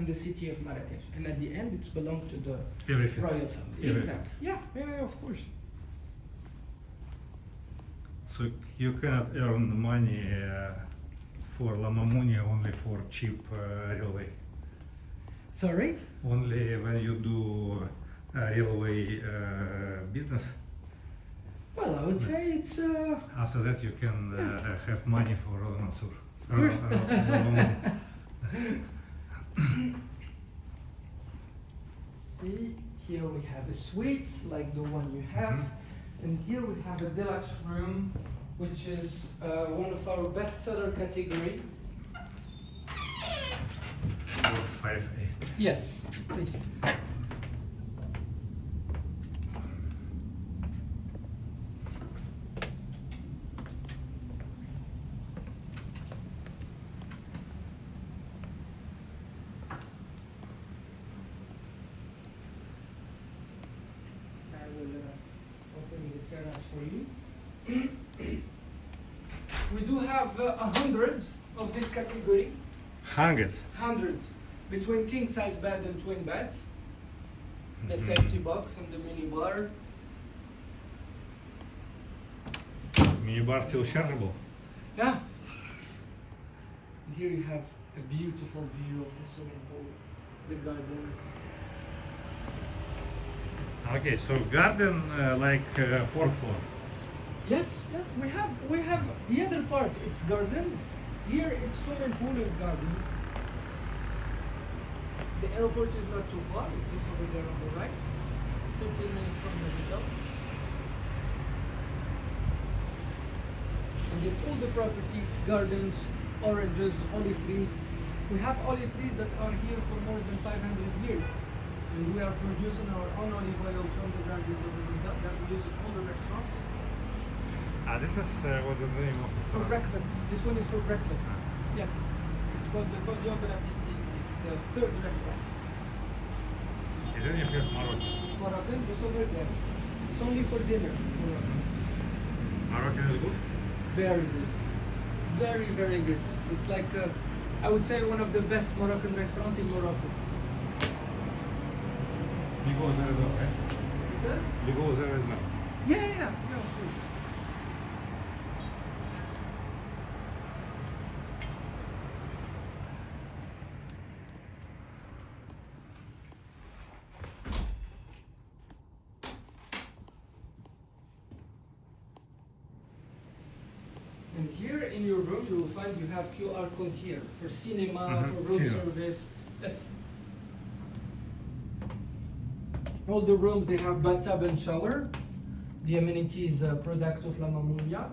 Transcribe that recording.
the city of Marrakech, and at the end it's belonged to the Everything. royal family. Everything. Exactly. Yeah, of course. So you cannot earn money for La Mamounia only for cheap railway. Sorry? Only when you do railway business. Well, I would say it's After that, you can have money for Mansur. See, here we have a suite like the one you have, and here we have a deluxe room, which is one of our bestseller category. 458. Yes, please. I will open the terrace for you. We do have 100 of this category. Hundreds. 100 between king size bed and twin beds, the safety box and the mini bar. Minibar still chargeable. Yeah. And here you have a beautiful view of the swimming pool, the gardens. Okay, so garden like fourth floor. Yes, we have the other part. It's gardens. Here it's swimming pool and gardens. The airport is not too far. It's just over there on the right. 15 minutes from the hotel. And then all the property, it's gardens, oranges, olive trees. We have olive trees that are here for more than 500 years. And we are producing our own olive oil from the gardens of the hotel that we use in all the restaurants. This is what the name of For breakfast. This one is for breakfast. Yes. It's called the Pavillon de la Piscine. It's the third restaurant. Is it if you have Moroccan? Moroccan, just over there. It's only for dinner. Moroccan. Moroccan is good? Very good. Very, very good. It's like, I would say, one of the best Moroccan restaurants in Morocco. You go there as well, right? Good? You go there as well. Yeah, of course. And here in your room, you will find you have QR code here for cinema, for room Cinema. service. Yes. All the rooms, they have bathtub and shower. The amenities product of La Mamounia.